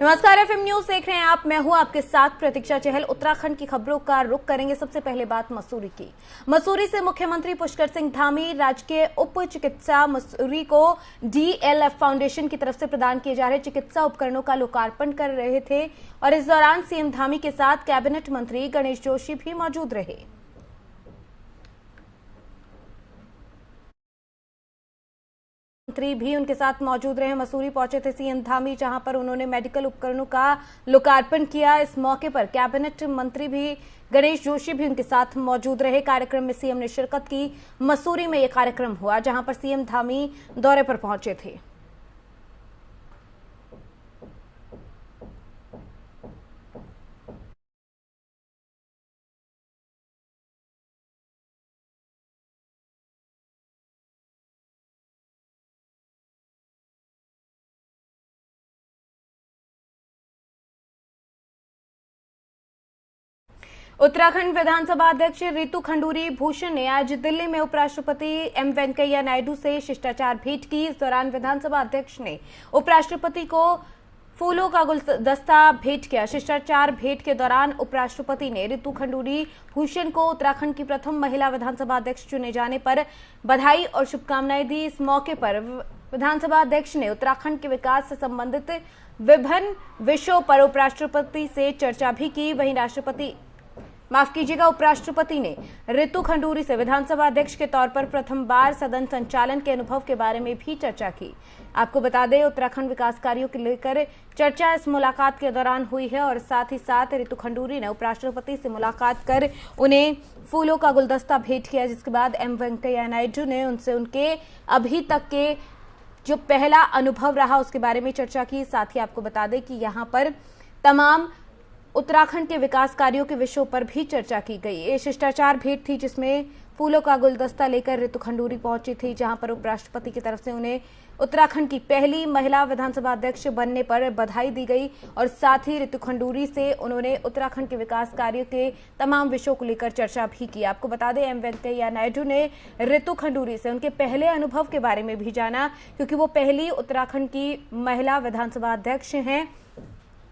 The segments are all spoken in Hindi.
नमस्कार, एफएम न्यूज देख रहे हैं आप। मैं हूं आपके साथ प्रतीक्षा चहल। उत्तराखंड की खबरों का रुख करेंगे। सबसे पहले बात मसूरी की। मसूरी से मुख्यमंत्री पुष्कर सिंह धामी राजकीय उप चिकित्सा मसूरी को डीएलएफ फाउंडेशन की तरफ से प्रदान किए जा रहे चिकित्सा उपकरणों का लोकार्पण कर रहे थे और इस दौरान सीएम धामी के साथ कैबिनेट मंत्री गणेश जोशी भी मौजूद रहे। मंत्री भी उनके साथ मौजूद रहे। मसूरी पहुंचे थे सीएम धामी, जहां पर उन्होंने मेडिकल उपकरणों का लोकार्पण किया। इस मौके पर कैबिनेट मंत्री भी गणेश जोशी भी उनके साथ मौजूद रहे। कार्यक्रम में सीएम ने शिरकत की। मसूरी में यह कार्यक्रम हुआ जहां पर सीएम धामी दौरे पर पहुंचे थे। उत्तराखंड विधानसभा अध्यक्ष रितु खंडूरी भूषण ने आज दिल्ली में उपराष्ट्रपति एम वेंकैया नायडू से शिष्टाचार भेंट की। इस दौरान विधानसभा अध्यक्ष ने उपराष्ट्रपति को फूलों का गुलदस्ता भेंट किया। शिष्टाचार भेंट के दौरान उपराष्ट्रपति ने रितु खंडूरी भूषण को उत्तराखंड की प्रथम महिला विधानसभा अध्यक्ष चुने जाने पर बधाई और शुभकामनाएं दी। इस मौके पर विधानसभा अध्यक्ष ने उत्तराखंड के विकास से संबंधित विभिन्न विषयों पर उपराष्ट्रपति से चर्चा भी की। वहीं उपराष्ट्रपति ने रितु खंडूरी से विधानसभा अध्यक्ष के तौर पर प्रथम बार सदन संचालन के अनुभव के बारे में भी चर्चा की। आपको बता दें, उत्तराखंड विकास कार्यों को लेकर चर्चा इस मुलाकात के दौरान हुई है और साथ ही साथ रितु खंडूरी ने उपराष्ट्रपति से मुलाकात कर उन्हें फूलों का गुलदस्ता भेंट किया, जिसके बाद एम वेंकैया नायडू ने उनसे उनके अभी तक के जो पहला अनुभव रहा उसके बारे में चर्चा की। साथ ही आपको बता दें कि यहाँ पर तमाम उत्तराखंड के विकास कार्यों के विषयों पर भी चर्चा की गई। ये शिष्टाचार भेंट थी जिसमें फूलों का गुलदस्ता लेकर रितु खंडूरी पहुंची थी, जहां पर उपराष्ट्रपति की तरफ से उन्हें उत्तराखंड की पहली महिला विधानसभा अध्यक्ष बनने पर बधाई दी गई और साथ ही रितु खंडूरी से उन्होंने उत्तराखंड के विकास कार्यों के तमाम विषयों को लेकर चर्चा भी की। आपको बता दें, एम वेंकैया नायडू ने रितु खंडूरी से उनके पहले अनुभव के बारे में भी जाना, क्योंकि वो पहली उत्तराखंड की महिला विधानसभा अध्यक्ष हैं,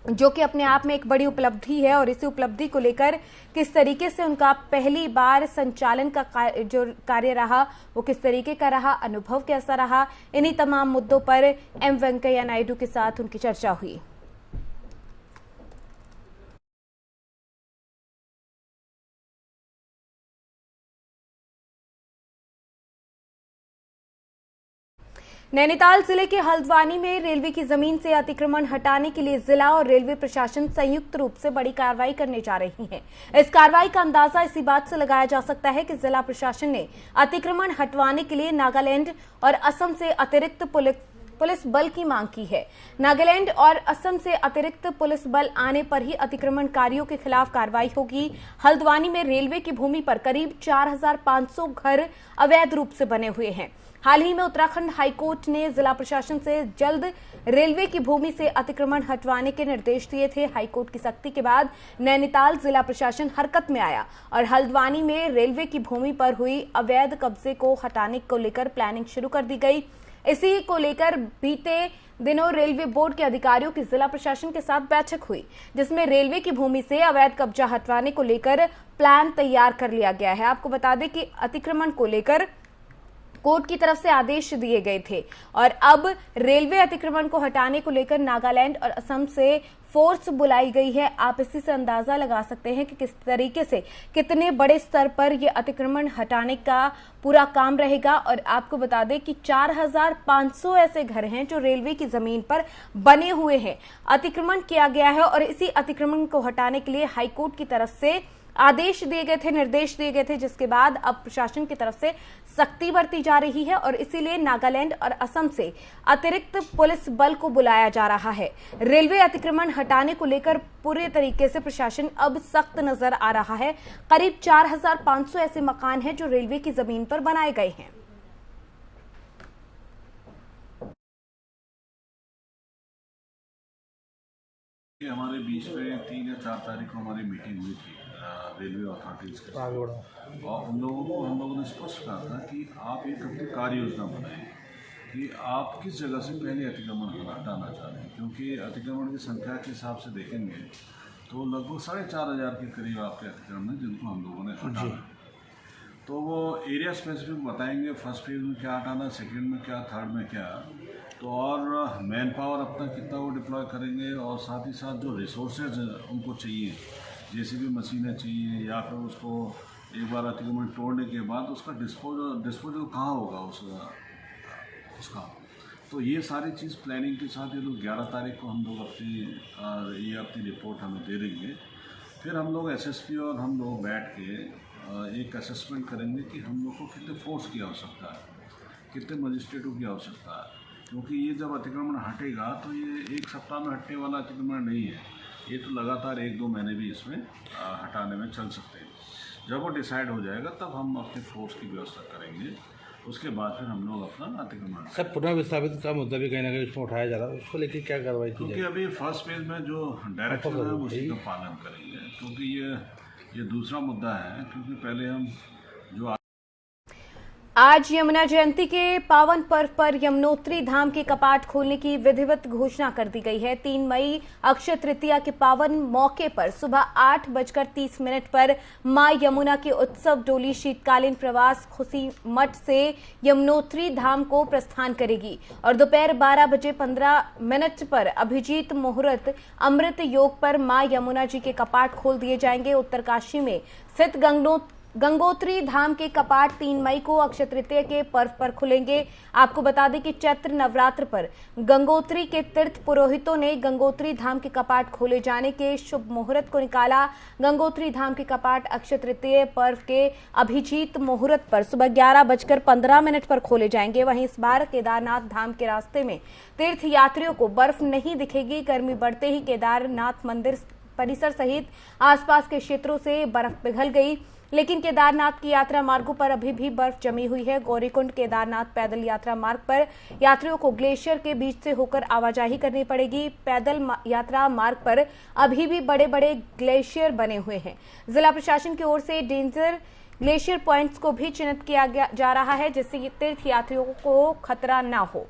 जो कि अपने आप में एक बड़ी उपलब्धि है। और इसी उपलब्धि को लेकर किस तरीके से उनका पहली बार संचालन का जो कार्य रहा वो किस तरीके का रहा, अनुभव कैसा रहा, इन्हीं तमाम मुद्दों पर एम वेंकैया नायडू के साथ उनकी चर्चा हुई। नैनीताल जिले के हल्द्वानी में रेलवे की जमीन से अतिक्रमण हटाने के लिए जिला और रेलवे प्रशासन संयुक्त रूप से बड़ी कार्रवाई करने जा रही है। इस कार्रवाई का अंदाजा इसी बात से लगाया जा सकता है कि जिला प्रशासन ने अतिक्रमण हटवाने के लिए नागालैंड और असम से अतिरिक्त पुलिस बल की मांग की है। नागालैंड और असम से अतिरिक्त पुलिस बल आने पर ही अतिक्रमणकारियों के खिलाफ कार्रवाई होगी। हल्द्वानी में रेलवे की भूमि पर करीब 4500 घर अवैध रूप से बने हुए हैं। हाल ही में उत्तराखंड हाईकोर्ट ने जिला प्रशासन से जल्द रेलवे की भूमि से अतिक्रमण हटवाने के निर्देश दिए थे। हाईकोर्ट की सख्ती के बाद नैनीताल जिला प्रशासन हरकत में आया और हल्द्वानी में रेलवे की भूमि पर हुई अवैध कब्जे को हटाने को लेकर प्लानिंग शुरू कर दी गई। इसी को लेकर बीते दिनों रेलवे बोर्ड के अधिकारियों की जिला प्रशासन के साथ बैठक हुई, जिसमें रेलवे की भूमि से अवैध कब्जा हटवाने को लेकर प्लान तैयार कर लिया गया है। आपको बता दें कि अतिक्रमण को लेकर कोर्ट की तरफ से आदेश दिए गए थे और अब रेलवे अतिक्रमण को हटाने को लेकर नागालैंड और असम से फोर्स बुलाई गई है। आप इसी से अंदाजा लगा सकते हैं कि किस तरीके से कितने बड़े स्तर पर यह अतिक्रमण हटाने का पूरा काम रहेगा। और आपको बता दें कि 4500 ऐसे घर हैं जो रेलवे की जमीन पर बने हुए हैं, अतिक्रमण किया गया है और इसी अतिक्रमण को हटाने के लिए हाईकोर्ट की तरफ से आदेश दिए गए थे, निर्देश दिए गए थे, जिसके बाद अब प्रशासन की तरफ से सख्ती बरती जा रही है और इसीलिए नागालैंड और असम से अतिरिक्त पुलिस बल को बुलाया जा रहा है। रेलवे अतिक्रमण हटाने को लेकर पूरे तरीके से प्रशासन अब सख्त नजर आ रहा है। करीब 4500 ऐसे मकान हैं जो रेलवे की जमीन पर बनाए गए हैं। हमारे बीच में 3 या 4 तारीख को हमारी मीटिंग हुई थी रेलवे अथॉरिटीज़ के साथ और उन लोगों ने स्पष्ट कहा था कि आप एक अपनी कार्य योजना बनाएं कि आप किस जगह से पहले अतिक्रमण हटाना चाह रहे हैं, क्योंकि अतिक्रमण की संख्या के हिसाब से देखेंगे तो लगभग 4,500 के करीब आपके अतिक्रमण हैं जिनको हम लोगों ने हटाना है। तो वो एरिया स्पेसिफिक बताएंगे, फर्स्ट फेज में क्या हटाना, सेकंड में क्या, थर्ड में क्या। तो और मैन पावर अपना कितना वो डिप्लॉय करेंगे, और साथ ही साथ जो रिसोर्सेज उनको चाहिए, जैसे भी मशीनें चाहिए, या फिर उसको एक बार अतिक्रमण तोड़ने के बाद उसका डिस्पोजल कहाँ होगा उसका। तो ये सारी चीज़ प्लानिंग के साथ ये लोग 11 तारीख को हम लोग अपनी रिपोर्ट हमें दे देंगे। फिर हम लोग एसएसपी और हम लोग बैठ के एक असेसमेंट करेंगे कि हम लोग को कितने फोर्स की आवश्यकता है, कितने मजिस्ट्रेटों की आवश्यकता है, क्योंकि ये जब अतिक्रमण हटेगा तो ये एक सप्ताह में हटने वाला अतिक्रमण नहीं है, ये तो लगातार 1-2 महीने भी इसमें हटाने में चल सकते हैं। जब वो डिसाइड हो जाएगा तब हम अपने फोर्स की व्यवस्था करेंगे, उसके बाद फिर हम लोग अपना अतिक्रमण। सर, पुनः विस्थापित का मुद्दा भी कहीं ना कहीं उसमें उठाया जा रहा है, उसको लेकर क्या कार्रवाई की क्योंकि अभी फर्स्ट फेज में जो डायरेक्शन है उसी का पालन करेंगे, क्योंकि ये दूसरा मुद्दा है, क्योंकि पहले हम जो आज यमुना जयंती के पावन पर्व पर यमुनोत्री धाम के कपाट खोलने की विधिवत घोषणा कर दी गई है। 3 मई अक्षय तृतीया के पावन मौके पर सुबह 8:30 पर मां यमुना की उत्सव डोली शीतकालीन प्रवास खुशी मठ से यमुनोत्री धाम को प्रस्थान करेगी और दोपहर 12:15 पर अभिजीत मुहूर्त अमृत योग पर मां यमुना जी के कपाट खोल दिए जाएंगे। उत्तरकाशी में स्थित गंगोत्री धाम के कपाट 3 मई को अक्षय तृतीया के पर्व पर खुलेंगे। आपको बता दें कि चैत्र नवरात्र पर गंगोत्री के तीर्थ पुरोहितों ने गंगोत्री धाम के कपाट खोले जाने के शुभ मुहूर्त को निकाला। गंगोत्री धाम के कपाट अक्षय तृतीया पर्व के अभिजीत मुहूर्त पर सुबह 11:15 पर खोले जाएंगे। वहीं इस बार केदारनाथ धाम के रास्ते में तीर्थ यात्रियों को बर्फ नहीं दिखेगी। गर्मी बढ़ते ही केदारनाथ मंदिर परिसर सहित आसपास के क्षेत्रों से बर्फ पिघल गई, लेकिन केदारनाथ की यात्रा मार्गों पर अभी भी बर्फ जमी हुई है। गौरीकुंड केदारनाथ पैदल यात्रा मार्ग पर यात्रियों को ग्लेशियर के बीच से होकर आवाजाही करनी पड़ेगी। पैदल यात्रा मार्ग पर अभी भी बड़े बड़े ग्लेशियर बने हुए हैं। जिला प्रशासन की ओर से डेंजर ग्लेशियर पॉइंट्स को भी चिन्हित किया जा रहा है, जिससे तीर्थ यात्रियों को खतरा न हो।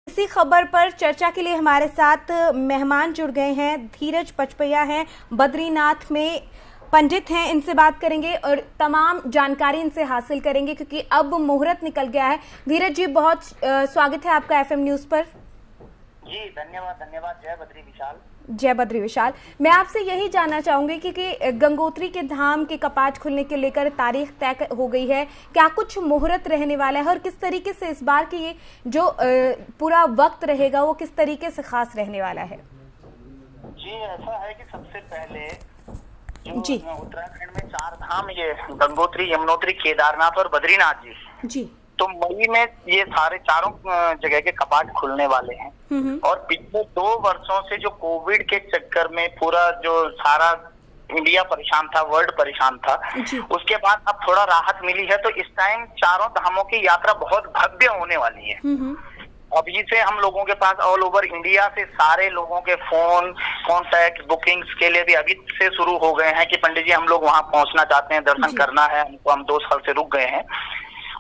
इसी खबर पर चर्चा के लिए हमारे साथ मेहमान जुड़ गए हैं। धीरज पचपैया हैं, बद्रीनाथ में पंडित हैं, इनसे बात करेंगे और तमाम जानकारी इनसे हासिल करेंगे क्योंकि अब मुहूर्त निकल गया है। धीरज जी, बहुत स्वागत है आपका FM न्यूज पर। जी धन्यवाद। जय बद्री विशाल। जय बद्री विशाल। मैं आपसे यही जानना चाहूंगी कि गंगोत्री के धाम के कपाट खुलने के लेकर तारीख तय हो गई है, क्या कुछ मुहूर्त रहने वाला है और किस तरीके से इस बार की ये जो पूरा वक्त रहेगा वो किस तरीके से खास रहने वाला है? जी, ऐसा है कि सबसे पहले जी उत्तराखंड में 4 धाम, ये गंगोत्री, यमुनोत्री, केदारनाथ और बद्रीनाथ जी, तो मई में ये सारे चारों जगह के कपाट खुलने वाले हैं। और पिछले 2 वर्षों से जो कोविड के चक्कर में पूरा जो सारा इंडिया परेशान था, वर्ल्ड परेशान था, उसके बाद अब थोड़ा राहत मिली है। तो इस टाइम चारों धामों की यात्रा बहुत भव्य होने वाली है। अभी से हम लोगों के पास ऑल ओवर इंडिया से सारे लोगों के फोन कॉन्टैक्ट बुकिंग्स के लिए भी अभी से शुरू हो गए हैं कि पंडित जी हम लोग वहां पहुंचना चाहते हैं, दर्शन करना है हमको, हम 2 साल से रुक गए हैं।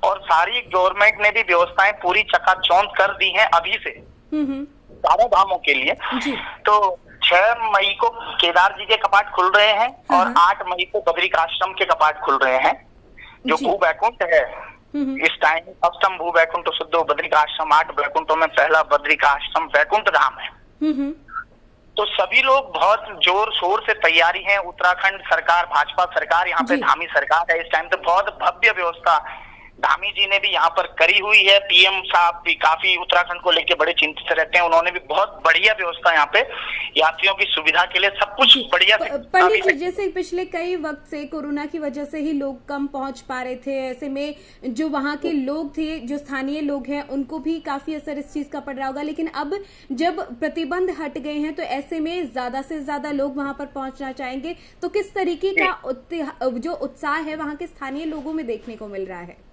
और सारी गवर्नमेंट ने भी व्यवस्थाएं पूरी चकाचौंध कर दी हैं अभी से चारों धामों के लिए। तो 6 मई को केदार जी के कपाट खुल रहे हैं और 8 मई को बद्रिकाश्रम के कपाट खुल रहे हैं। जो भू बैकुंठ है इस टाइम, अष्टम भू बैकुंठ शुद्ध बद्रिकाश्रम, 8 बैकुंठों में पहला बद्रिकाश्रम बैकुंठ धाम है। तो सभी लोग बहुत जोर शोर से तैयारी है। उत्तराखंड सरकार, भाजपा सरकार, यहाँ पे धामी सरकार है इस टाइम, तो बहुत भव्य व्यवस्था धामी जी ने भी यहाँ पर करी हुई है। PM साहब भी काफी उत्तराखंड को लेकर बड़े चिंतित रहते हैं, उन्होंने भी बहुत बढ़िया व्यवस्था यहाँ पे यात्रियों की सुविधा के लिए सब कुछ बढ़िया। पंडित जी, जैसे पिछले कई वक्त से कोरोना की वजह से ही लोग कम पहुंच पा रहे थे, ऐसे में जो वहाँ के लोग थे, जो स्थानीय लोग हैं, उनको भी काफी असर इस चीज का पड़ रहा होगा। लेकिन अब जब प्रतिबंध हट गए हैं तो ऐसे में ज्यादा से ज्यादा लोग वहाँ पर पहुंचना चाहेंगे, तो किस तरीके का जो उत्साह है वहाँ के स्थानीय लोगों में देखने को मिल रहा है?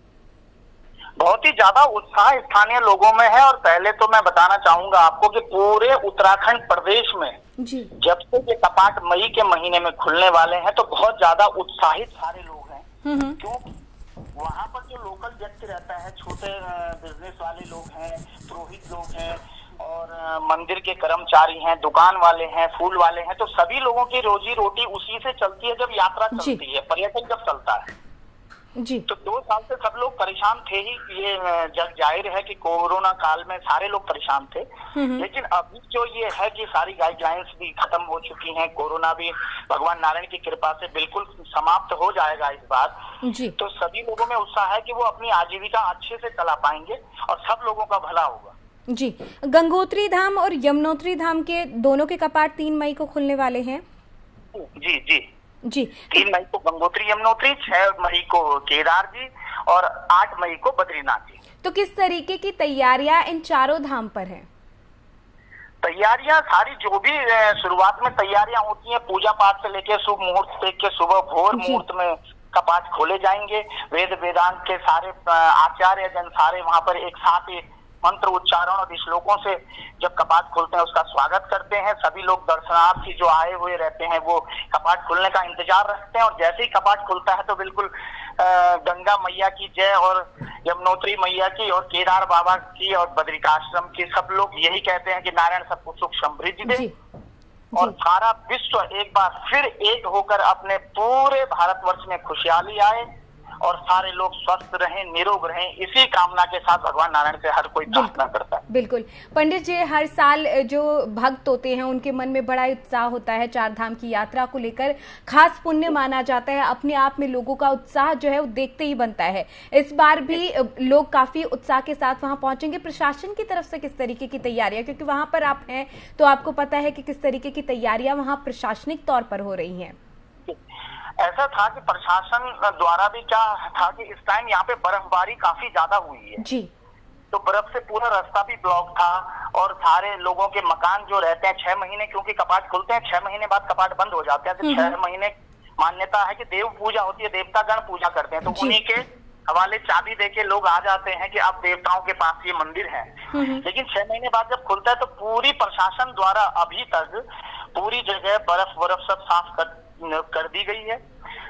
बहुत ही ज्यादा उत्साह स्थानीय लोगों में है। और पहले तो मैं बताना चाहूंगा आपको कि पूरे उत्तराखंड प्रदेश में जी जब से ये कपाट मई के महीने में खुलने वाले हैं तो बहुत ज्यादा उत्साहित सारे लोग हैं, क्योंकि वहाँ पर जो लोकल व्यक्ति रहता है, छोटे बिजनेस वाले लोग हैं, पुरोहित लोग हैं और मंदिर के कर्मचारी हैं, दुकान वाले हैं, फूल वाले हैं, तो सभी लोगों की रोजी रोटी उसी से चलती है जब यात्रा चलती है, पर्यटन जब चलता है जी। तो 2 साल से सब लोग परेशान थे ही। ये जग जाहिर है कि कोरोना काल में सारे लोग परेशान थे, लेकिन अभी जो ये है कि सारी गाइडलाइंस भी खत्म हो चुकी हैं, कोरोना भी भगवान नारायण की कृपा से बिल्कुल समाप्त हो जाएगा इस बार जी। तो सभी लोगों में उत्साह है कि वो अपनी आजीविका अच्छे से चला पाएंगे और सब लोगों का भला होगा। जी, गंगोत्री धाम और यमुनोत्री धाम के दोनों के कपाट 3 मई को खुलने वाले हैं। जी जी जी 3 मई को गंगोत्री यमुनोत्री, 6 मई को केदार जी और 8 मई को बद्रीनाथ जी। तो किस तरीके की तैयारियां इन चारों धाम पर हैं? तैयारियां सारी जो भी शुरुआत में तैयारियां होती हैं, पूजा पाठ से लेके शुभ मुहूर्त देख के सुबह भोर मुहूर्त में कपाट खोले जाएंगे। वेद वेदांत के सारे आचार्य जन सारे वहां पर एक साथ ही मंत्र उच्चारण और श्लोकों से जब कपाट खोलते हैं उसका स्वागत करते हैं। सभी लोग दर्शनार्थी जो आए हुए रहते हैं वो कपाट खुलने का इंतजार रखते हैं और जैसे ही कपाट खुलता है तो बिल्कुल गंगा मैया की जय और यमुनोत्री मैया की और केदार बाबा की और बद्रिकाश्रम की, सब लोग यही कहते हैं कि नारायण सबको सुख समृद्धि दे और सारा विश्व एक बार फिर एक होकर अपने पूरे भारतवर्ष में खुशहाली आए और सारे लोग स्वस्थ रहें, निरोग रहें, इसी कामना के साथ भगवान नारायण से हर कोई प्रार्थना करता है। बिल्कुल पंडित जी, हर साल जो भक्त होते हैं उनके मन में बड़ा उत्साह होता है चार धाम की यात्रा को लेकर, खास पुण्य माना जाता है। अपने आप में लोगों का उत्साह जो है वो देखते ही बनता है। इस बार भी लोग काफी उत्साह के साथ वहां पहुंचेंगे। प्रशासन की तरफ से किस तरीके की तैयारियां, क्योंकि वहां पर आप हैं तो आपको पता है कि किस तरीके की तैयारियां वहां प्रशासनिक तौर पर हो रही हैं? ऐसा था कि प्रशासन द्वारा भी क्या था कि इस टाइम यहाँ पे बर्फबारी काफी ज्यादा हुई है जी, तो बर्फ से पूरा रास्ता भी ब्लॉक था और सारे लोगों के मकान जो रहते हैं 6 महीने, क्योंकि कपाट खुलते हैं 6 महीने बाद कपाट बंद हो जाते हैं, तो 6 महीने मान्यता है कि देव पूजा होती है, देवतागण पूजा करते हैं, तो उन्हीं के हवाले चाबी देके लोग आ जाते हैं कि अब देवताओं के पास ये मंदिर है। लेकिन 6 महीने बाद जब खुलता है तो पूरी प्रशासन द्वारा अभी तक पूरी जगह बर्फ सब साफ कर दी गई है।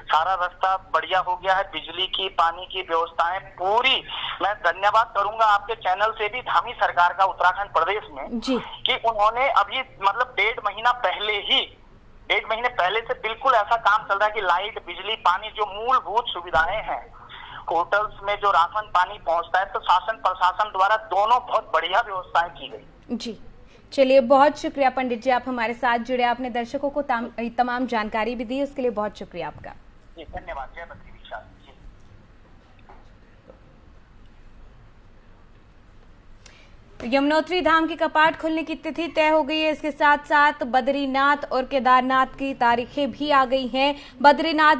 सारा रास्ता बढ़िया हो गया है, बिजली की पानी की व्यवस्थाएं पूरी। मैं धन्यवाद करूंगा आपके चैनल से भी धामी सरकार का उत्तराखंड प्रदेश में जी। कि उन्होंने अभी मतलब 1.5 महीना पहले से बिल्कुल ऐसा काम चल रहा है कि लाइट, बिजली, पानी जो मूलभूत सुविधाएं हैं, होटल्स में जो राशन पानी पहुंचता है, तो शासन प्रशासन द्वारा दोनों बहुत बढ़िया व्यवस्थाएं की गई। जी, चलिए बहुत शुक्रिया पंडित जी, आप हमारे साथ जुड़े, आपने दर्शकों को तमाम जानकारी भी दी, उसके लिए बहुत शुक्रिया आपका। जी धन्यवाद। जय बद्री विशाल जी। यमुनोत्री धाम के कपाट खुलने की तिथि तय हो गई है। इसके साथ साथ बद्रीनाथ और केदारनाथ की तारीखें भी आ गई हैं। बद्रीनाथ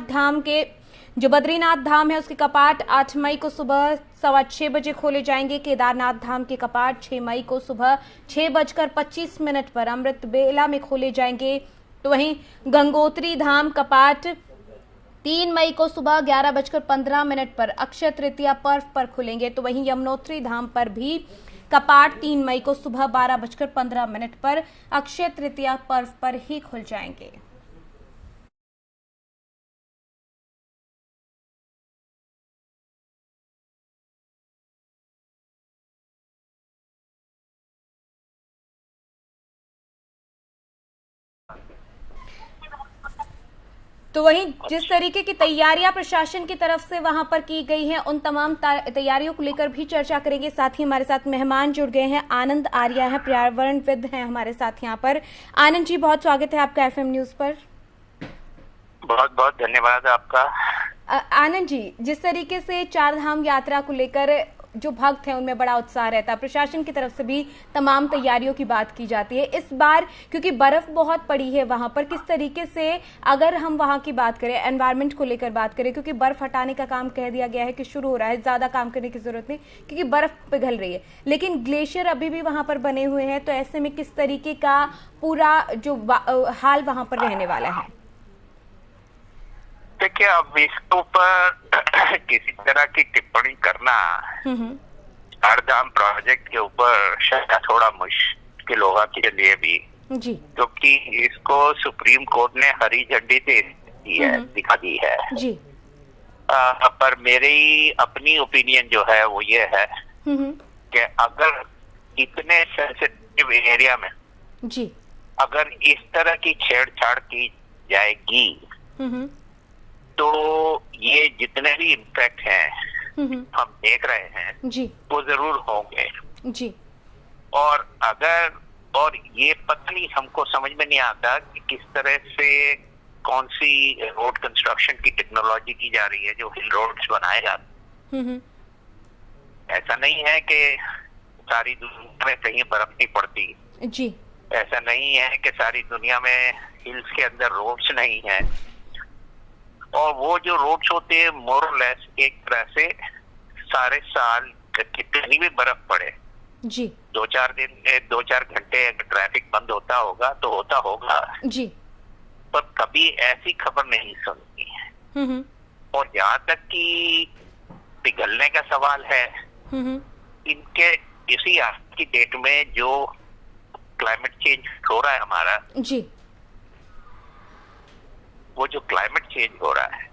धाम है उसके कपाट 8 मई को सुबह 6:15 बजे खोले जाएंगे। केदारनाथ धाम के कपाट 6 मई को सुबह 6:25 पर अमृत बेला में खोले जाएंगे। तो वहीं गंगोत्री धाम कपाट 3 मई को सुबह 11:15 पर अक्षय तृतीया पर्व पर खुलेंगे। तो वहीं यमुनोत्री धाम पर भी कपाट 3 मई को सुबह 12:15 पर अक्षय तृतीया पर्व पर ही खुल जाएंगे। तो वहीं जिस तरीके की तैयारियां प्रशासन की तरफ से वहां पर की गई हैं, उन तमाम तैयारियों को लेकर भी चर्चा करेंगे। साथ ही हमारे साथ मेहमान जुड़ गए हैं, आनंद आर्या है, पर्यावरणविद हैं हमारे साथ यहाँ पर। आनंद जी, बहुत स्वागत है आपका FM न्यूज पर। बहुत बहुत धन्यवाद आपका। आनंद जी, जिस तरीके से चार धाम यात्रा को लेकर जो भक्त हैं उनमें बड़ा उत्साह रहता है, प्रशासन की तरफ से भी तमाम तैयारियों की बात की जाती है। इस बार क्योंकि बर्फ बहुत पड़ी है वहां पर, किस तरीके से अगर हम वहां की बात करें, एनवायरनमेंट को लेकर बात करें, क्योंकि बर्फ हटाने का काम कह दिया गया है कि शुरू हो रहा है, ज्यादा काम करने की जरूरत नहीं क्योंकि बर्फ पिघल रही है, लेकिन ग्लेशियर अभी भी वहां पर बने हुए हैं, तो ऐसे में किस तरीके का पूरा जो हाल वहां पर रहने वाला है? देखिए, अब इसके ऊपर किसी तरह की टिप्पणी करना चारधाम प्रोजेक्ट के ऊपर शायद थोड़ा मुश्किल होगा के लिए भी, क्योंकि इसको सुप्रीम कोर्ट ने हरी झंडी दे दी है, दिखा दी है जी। पर मेरी अपनी ओपिनियन जो है वो ये है कि अगर इतने सेंसिटिव एरिया में जी अगर इस तरह की छेड़छाड़ की जाएगी तो ये जितने भी इम्पैक्ट हैं हम देख रहे हैं जी वो जरूर होंगे जी। और ये पता नहीं, हमको समझ में नहीं आता कि किस तरह से कौन सी रोड कंस्ट्रक्शन की टेक्नोलॉजी की जा रही है जो हिल रोड्स बनाए जाते हैं। ऐसा नहीं है कि सारी दुनिया में कहीं बर्फ नहीं पड़ती जी, ऐसा नहीं है कि सारी दुनिया में हिल्स के अंदर रोड्स नहीं है, और वो जो रोड्स होते हैं मोर और लेस एक तरह से सारे साल कितनी भी बर्फ पड़े जी, 2-4 घंटे अगर ट्रैफिक बंद होता होगा तो होता होगा जी, पर कभी ऐसी खबर नहीं सुनी। और जहाँ तक कि पिघलने का सवाल है, इनके इसी आज की डेट में जो क्लाइमेट चेंज हो रहा है हमारा जी, वो जो क्लाइमेट चेंज हो रहा है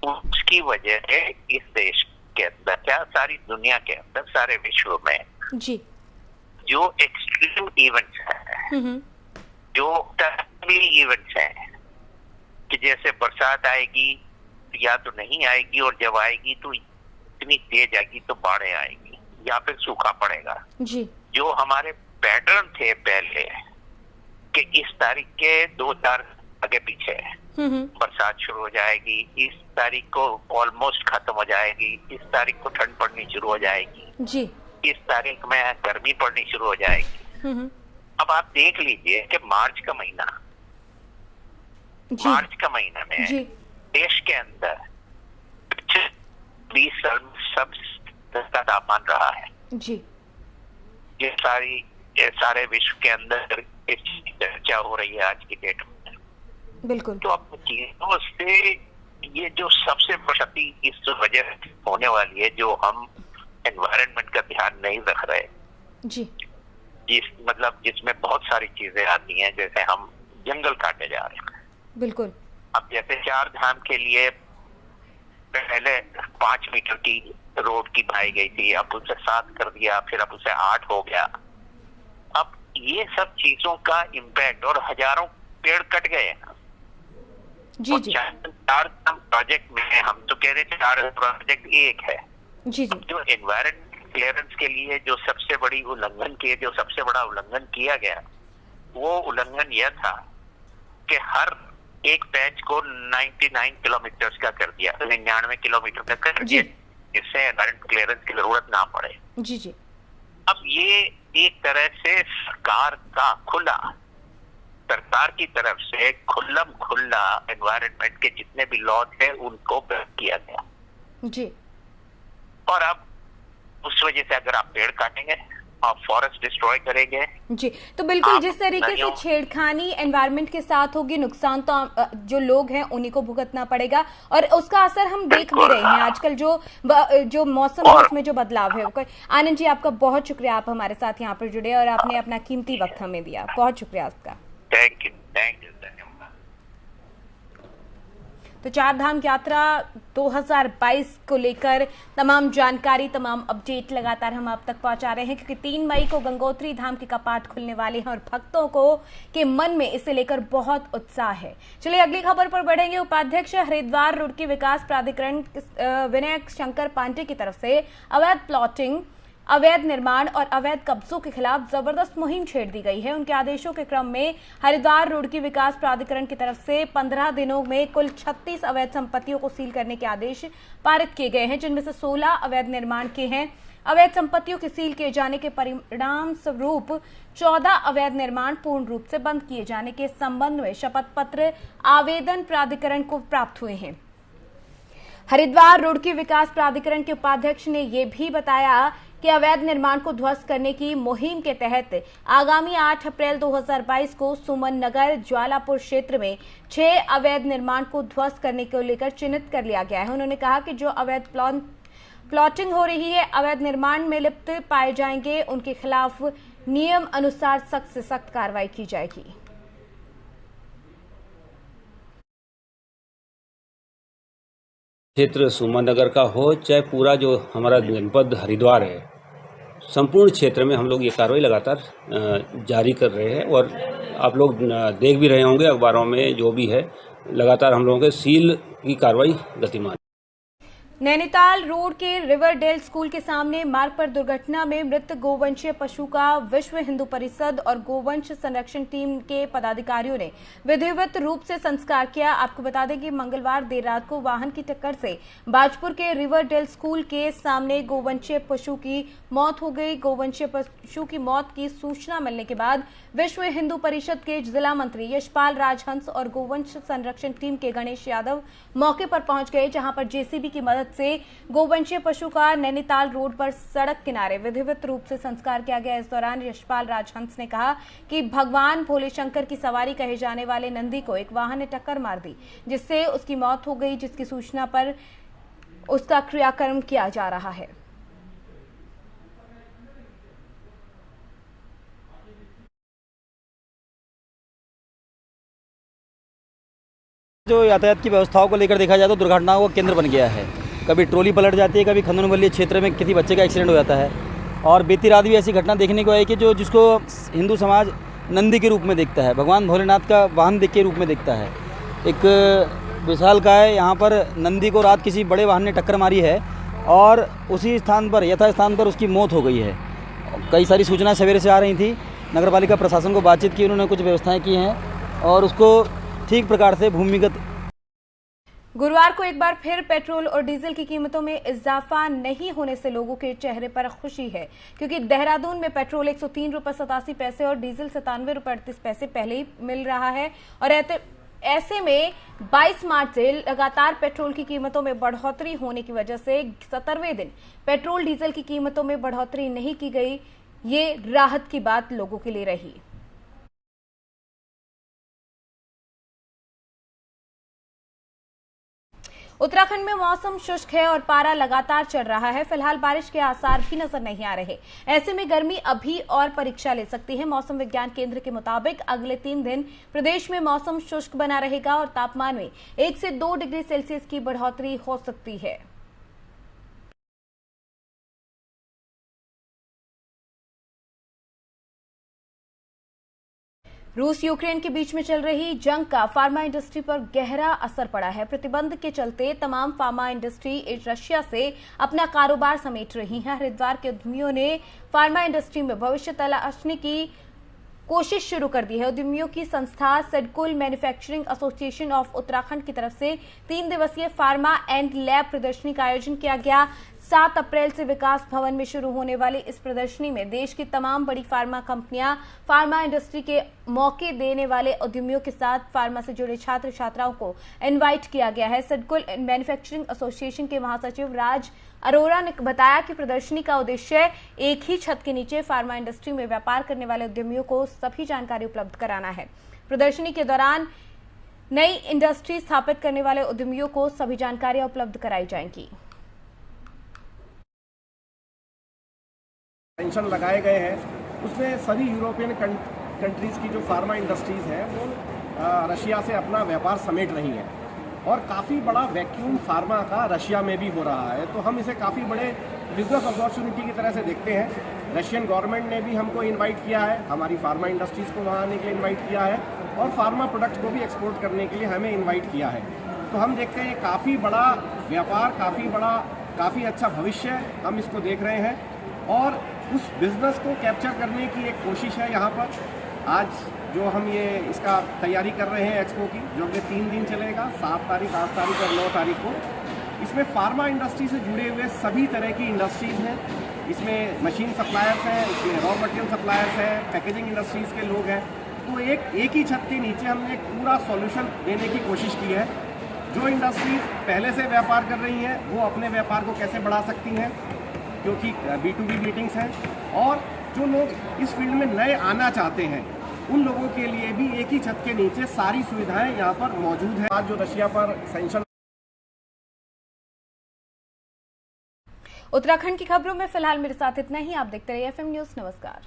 उसकी वजह है इस देश के अंदर, क्या सारी दुनिया के अंदर, सारे विश्व में जी, जो एक्सट्रीम इवेंट्स हैं, जो टर्मिनल इवेंट्स हैं, कि जैसे बरसात आएगी या तो नहीं आएगी, और जब आएगी तो इतनी तेज आएगी तो बाढ़ें आएगी या फिर सूखा पड़ेगा जी। जो हमारे पैटर्न थे पहले कि इस तारीख के 2-4 आगे पीछे बरसात शुरू हो जाएगी, इस तारीख को ऑलमोस्ट खत्म हो जाएगी, इस तारीख को ठंड पड़नी शुरू हो जाएगी जी, इस तारीख में गर्मी पड़नी शुरू हो जाएगी। अब आप देख लीजिए कि मार्च का महीना में जी, देश के अंदर 20 साल में सबसे तापमान रहा है जी। ये सारे विश्व के अंदर चर्चा हो रही है आज की डेट में, बिल्कुल। तो अब चीजों से ये जो सबसे बड़ी क्षति इस वजह होने वाली है, जो हम एनवायरनमेंट का ध्यान नहीं रख रहे जी, जिसमें बहुत सारी चीजें आती हैं, जैसे हम जंगल काटे जा रहे हैं, बिल्कुल। अब जैसे 4 धाम के लिए पहले 5 मीटर की रोड की बनाई गई थी, अब उसे 7 कर दिया, फिर अब उसे 8 हो गया। अब ये सब चीजों का इम्पैक्ट, और हजारों पेड़ कट गए हैं जी जी। 4 प्रोजेक्ट में हम तो कह रहे थे 4 प्रोजेक्ट एक है जी जी। जो एनवायरमेंट क्लियरेंस के लिए जो सबसे बड़ा उल्लंघन किया गया, वो उल्लंघन यह था कि हर एक पैच को 99 किलोमीटर का कर दिया, 99 किलोमीटर का कर दिया, जिससे एनवायरमेंट क्लियरेंस की जरूरत ना पड़े जी जी। अब ये एक तरह से सरकार की तरफ से खुला एनवायरनमेंट के जितने भी लॉ थे उनको बैन किया गया जी। और अब उस वजह से अगर आप पेड़ काटेंगे, आप फॉरेस्ट डिस्ट्रॉय करेंगे जी, तो बिल्कुल जिस तरीके से छेड़खानी एनवायरनमेंट के साथ होगी, नुकसान तो जो लोग हैं उन्हीं को भुगतना पड़ेगा, और उसका असर हम देख भी रहे हैं आजकल जो मौसम है उसमें जो बदलाव है। आनंद जी, आपका बहुत शुक्रिया, आप हमारे साथ यहाँ पर जुड़े और आपने अपना कीमती वक्त हमें दिया, बहुत शुक्रिया आपका। Thank you. तो 4 धाम यात्रा 2022 को लेकर तमाम जानकारी, तमाम अपडेट लगातार हम आप तक पहुंचा रहे हैं, क्योंकि 3 मई को गंगोत्री धाम के कपाट खुलने वाले हैं और भक्तों के मन में इसे लेकर बहुत उत्साह है। चलिए अगली खबर पर बढ़ेंगे। उपाध्यक्ष हरिद्वार रुड़की विकास प्राधिकरण विनय शंकर पांडे की तरफ से अवैध प्लॉटिंग, अवैध निर्माण और अवैध कब्जों के खिलाफ जबरदस्त मुहिम छेड़ दी गई है। उनके आदेशों के क्रम में हरिद्वार रुड़की विकास प्राधिकरण की तरफ से 15 दिनों में कुल 36 अवैध संपत्तियों को सील करने के आदेश पारित किए गए हैं, जिनमें से 16 अवैध निर्माण के हैं। अवैध संपत्तियों के सील किए जाने के परिणाम स्वरूप 14 अवैध निर्माण पूर्ण रूप से बंद किए जाने के संबंध में शपथ पत्र आवेदन प्राधिकरण को प्राप्त हुए हैं। हरिद्वार रुड़की विकास प्राधिकरण के उपाध्यक्ष ने यह भी बताया कि अवैध निर्माण को ध्वस्त करने की मुहिम के तहत आगामी 8 अप्रैल 2022 को सुमन नगर ज्वालापुर क्षेत्र में 6 अवैध निर्माण को ध्वस्त करने को लेकर चिन्हित कर लिया गया है। उन्होंने कहा कि जो अवैध प्लॉटिंग हो रही है, अवैध निर्माण में लिप्त पाए जाएंगे, उनके खिलाफ नियम अनुसार सख्त से सख्त कार्रवाई की जाएगी। क्षेत्र सुमन नगर का हो चाहे पूरा जो हमारा जनपद हरिद्वार है, संपूर्ण क्षेत्र में हम लोग ये कार्रवाई लगातार जारी कर रहे हैं और आप लोग देख भी रहे होंगे अखबारों में जो भी है, लगातार हम लोगों के सील की कार्रवाई गतिमान। नैनीताल रोड के रिवरडेल स्कूल के सामने मार्ग पर दुर्घटना में मृत गोवंशीय पशु का विश्व हिंदू परिषद और गोवंश संरक्षण टीम के पदाधिकारियों ने विधिवत रूप से संस्कार किया। आपको बता दें कि मंगलवार देर रात को वाहन की टक्कर से बाजपुर के रिवरडेल स्कूल के सामने गोवंशीय पशु की मौत हो गई। गोवंशीय पशु की मौत की सूचना मिलने के बाद विश्व हिंदू परिषद के जिला मंत्री यशपाल राजहंस और गोवंश संरक्षण टीम के गणेश यादव मौके पर पहुंच गए, जहां पर जेसीबी की मदद से गोवंशीय पशु का नैनीताल रोड पर सड़क किनारे विधिवत रूप से संस्कार किया गया। इस दौरान यशपाल राजहंस ने कहा कि भगवान भोले शंकर की सवारी कहे जाने वाले नंदी को एक वाहन ने टक्कर मार दी, जिससे उसकी मौत हो गई, जिसकी सूचना पर उसका क्रियाकर्म किया जा रहा है। जो यातायात की व्यवस्थाओं को लेकर देखा जाए तो दुर्घटनाओं का केंद्र बन गया है। कभी ट्रॉली पलट जाती है, कभी खंदनबल्ली क्षेत्र में किसी बच्चे का एक्सीडेंट हो जाता है। और बीती रात भी ऐसी घटना देखने को आई कि जिसको हिंदू समाज नंदी के रूप में देखता है, भगवान भोलेनाथ का वाहन के रूप में देखता है। एक विशालकाय यहाँ पर नंदी को रात किसी बड़े वाहन ने टक्कर मारी है और उसी स्थान पर यथास्थान पर उसकी मौत हो गई है। कई सारी सूचनाएं सवेरे से आ रही थी, नगरपालिका प्रशासन को बातचीत की, उन्होंने कुछ व्यवस्थाएं की हैं और उसको ठीक प्रकार से भूमिगत। गुरुवार को एक बार फिर पेट्रोल और डीजल की कीमतों में इजाफा नहीं होने से लोगों के चेहरे पर खुशी है, क्योंकि देहरादून में पेट्रोल 103 रुपये 87 पैसे और डीजल 97 रुपये 38 पैसे पहले ही मिल रहा है। और ऐसे में 22 मार्च से लगातार पेट्रोल की कीमतों में बढ़ोतरी होने की वजह से 17वें दिन पेट्रोल डीजल की कीमतों में बढ़ोतरी नहीं की गई। ये राहत की बात लोगों के लिए रही। उत्तराखंड में मौसम शुष्क है और पारा लगातार चढ़ रहा है। फिलहाल बारिश के आसार भी नजर नहीं आ रहे। ऐसे में गर्मी अभी और परीक्षा ले सकती है। मौसम विज्ञान केंद्र के मुताबिक अगले 3 दिन प्रदेश में मौसम शुष्क बना रहेगा और तापमान में 1 से 2 डिग्री सेल्सियस की बढ़ोतरी हो सकती है। रूस यूक्रेन के बीच में चल रही जंग का फार्मा इंडस्ट्री पर गहरा असर पड़ा है। प्रतिबंध के चलते तमाम फार्मा इंडस्ट्री रशिया से अपना कारोबार समेट रही है। हरिद्वार के उद्यमियों ने फार्मा इंडस्ट्री में भविष्य तलाशने की कोशिश शुरू कर दी है। उद्यमियों की संस्था सेडकुल मैन्युफैक्चरिंग एसोसिएशन ऑफ उत्तराखंड की तरफ से 3 दिवसीय फार्मा एंड लैब प्रदर्शनी का आयोजन किया गया। 7 अप्रैल से विकास भवन में शुरू होने वाली इस प्रदर्शनी में देश की तमाम बड़ी फार्मा कंपनियां, फार्मा इंडस्ट्री के मौके देने वाले उद्यमियों के साथ फार्मा से जुड़े छात्र छात्राओं को इनवाइट किया गया है। सेडकुल मैन्युफैक्चरिंग एसोसिएशन के महासचिव राज अरोरा ने बताया कि प्रदर्शनी का उद्देश्य एक ही छत के नीचे फार्मा इंडस्ट्री में व्यापार करने वाले उद्यमियों को सभी जानकारी उपलब्ध कराना है। प्रदर्शनी के दौरान नई इंडस्ट्री स्थापित करने वाले उद्यमियों को सभी जानकारियां उपलब्ध कराई जाएंगी। टेंशन लगाए गए हैं, उसमें सभी यूरोपियन कंट्रीज की जो फार्मा इंडस्ट्रीज हैं वो रशिया से अपना व्यापार समेट रही हैं और काफ़ी बड़ा वैक्यूम फार्मा का रशिया में भी हो रहा है। तो हम इसे काफ़ी बड़े बिजनेस अपॉर्चुनिटी की तरह से देखते हैं। रशियन गवर्नमेंट ने भी हमको इनवाइट किया है, हमारी फार्मा इंडस्ट्रीज़ को वहाँ आने के लिए इनवाइट किया है और फार्मा प्रोडक्ट्स को भी एक्सपोर्ट करने के लिए हमें इनवाइट किया है। तो हम देखते हैं काफ़ी बड़ा व्यापार, काफ़ी अच्छा भविष्य हम इसको देख रहे हैं और उस बिज़नेस को कैप्चर करने की एक कोशिश है। यहाँ पर आज जो हम ये इसका तैयारी कर रहे हैं एक्सपो की, जो अगले 3 दिन चलेगा, 7 तारीख, 8 तारीख और 9 तारीख को, इसमें फार्मा इंडस्ट्री से जुड़े हुए सभी तरह की इंडस्ट्रीज़ हैं। इसमें मशीन सप्लायर्स हैं, इसमें रॉ मटेरियल सप्लायर्स हैं, पैकेजिंग इंडस्ट्रीज़ के लोग हैं। तो एक ही छत के नीचे हमने एक पूरा सॉल्यूशन देने की कोशिश की है। जो इंडस्ट्रीज पहले से व्यापार कर रही हैं वो अपने व्यापार को कैसे बढ़ा सकती हैं, क्योंकि B2B मीटिंग्स हैं, और जो लोग इस फील्ड में नए आना चाहते हैं उन लोगों के लिए भी एक ही छत के नीचे सारी सुविधाएं यहाँ पर मौजूद है। आज जो रशिया पर सैंक्शन। उत्तराखंड की खबरों में फिलहाल मेरे साथ इतना ही। आप देखते रहिए FM न्यूज़। नमस्कार।